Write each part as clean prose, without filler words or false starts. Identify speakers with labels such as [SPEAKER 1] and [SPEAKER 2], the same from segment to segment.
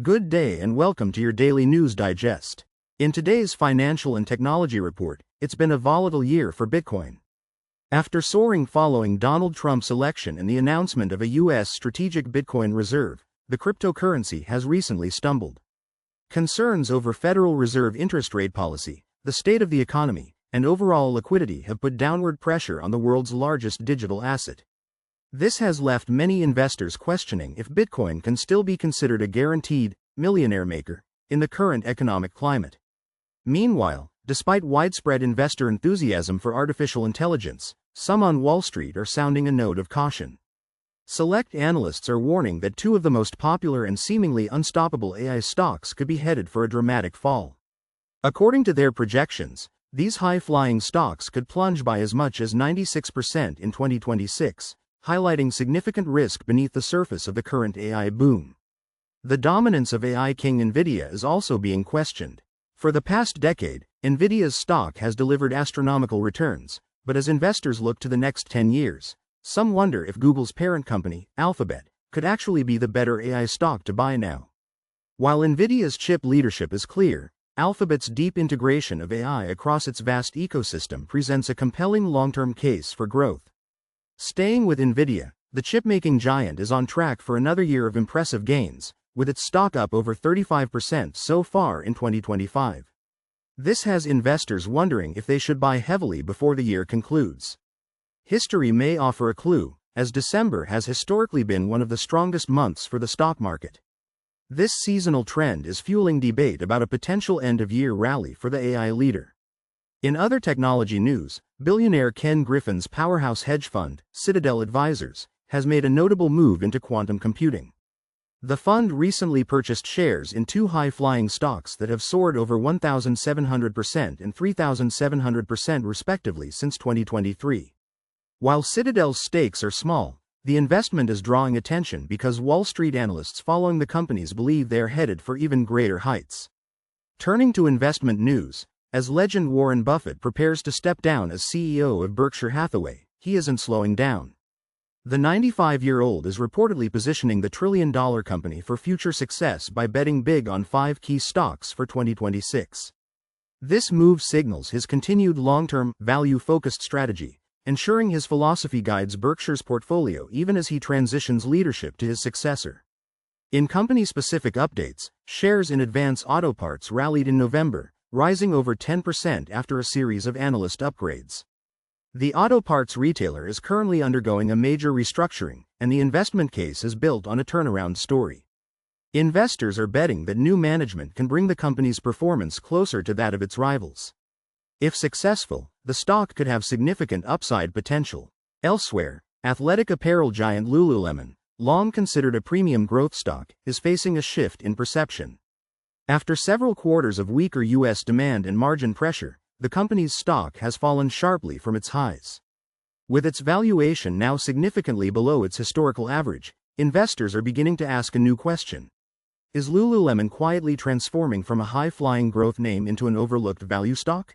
[SPEAKER 1] Good day and welcome to your daily news digest. In today's financial and technology report, it's been a volatile year for Bitcoin. After soaring following Donald Trump's election and the announcement of a U.S. strategic Bitcoin reserve, the cryptocurrency has recently stumbled. Concerns over Federal Reserve interest rate policy, the state of the economy, and overall liquidity have put downward pressure on the world's largest digital asset. This has left many investors questioning if Bitcoin can still be considered a guaranteed millionaire maker in the current economic climate. Meanwhile, despite widespread investor enthusiasm for artificial intelligence, some on Wall Street are sounding a note of caution. Select analysts are warning that two of the most popular and seemingly unstoppable AI stocks could be headed for a dramatic fall. According to their projections, these high-flying stocks could plunge by as much as 96% in 2026. Highlighting significant risk beneath the surface of the current AI boom. The dominance of AI king Nvidia is also being questioned. For the past decade, Nvidia's stock has delivered astronomical returns, but as investors look to the next 10 years, some wonder if Google's parent company, Alphabet, could actually be the better AI stock to buy now. While Nvidia's chip leadership is clear, Alphabet's deep integration of AI across its vast ecosystem presents a compelling long-term case for growth. Staying with Nvidia, the chip-making giant is on track for another year of impressive gains, with its stock up over 35% so far in 2025. This has investors wondering if they should buy heavily before the year concludes. History may offer a clue, as December has historically been one of the strongest months for the stock market. This seasonal trend is fueling debate about a potential end-of-year rally for the AI leader. In other technology news, billionaire Ken Griffin's powerhouse hedge fund, Citadel Advisors, has made a notable move into quantum computing. The fund recently purchased shares in two high-flying stocks that have soared over 1,700% and 3,700% respectively since 2023. While Citadel's stakes are small, the investment is drawing attention because Wall Street analysts following the companies believe they are headed for even greater heights. Turning to investment news, as legend Warren Buffett prepares to step down as CEO of Berkshire Hathaway, he isn't slowing down. The 95-year-old is reportedly positioning the trillion-dollar company for future success by betting big on 5 key stocks for 2026. This move signals his continued long-term, value-focused strategy, ensuring his philosophy guides Berkshire's portfolio even as he transitions leadership to his successor. In company-specific updates, shares in Advance Auto Parts rallied in November, rising over 10% after a series of analyst upgrades. The auto parts retailer is currently undergoing a major restructuring, and the investment case is built on a turnaround story. Investors are betting that new management can bring the company's performance closer to that of its rivals. If successful, the stock could have significant upside potential. Elsewhere, athletic apparel giant Lululemon, long considered a premium growth stock, is facing a shift in perception. After several quarters of weaker U.S. demand and margin pressure, the company's stock has fallen sharply from its highs. With its valuation now significantly below its historical average, investors are beginning to ask a new question. Is Lululemon quietly transforming from a high-flying growth name into an overlooked value stock?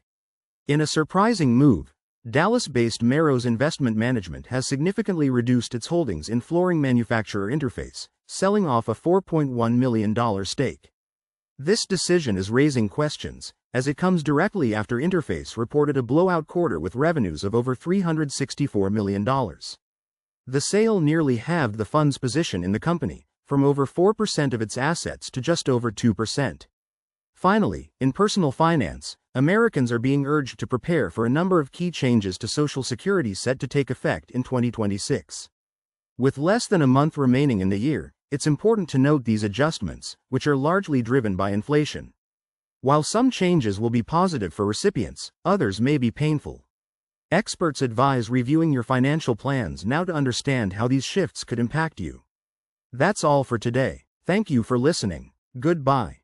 [SPEAKER 1] In a surprising move, Dallas-based Merrow's Investment Management has significantly reduced its holdings in flooring manufacturer Interface, selling off a $4.1 million stake. This decision is raising questions, as it comes directly after Interface reported a blowout quarter with revenues of over $364 million. The sale nearly halved the fund's position in the company, from over 4% of its assets to just over 2%. Finally, in personal finance, Americans are being urged to prepare for a number of key changes to Social Security set to take effect in 2026. With less than a month remaining in the year, it's important to note these adjustments, which are largely driven by inflation. While some changes will be positive for recipients, others may be painful. Experts advise reviewing your financial plans now to understand how these shifts could impact you. That's all for today. Thank you for listening. Goodbye.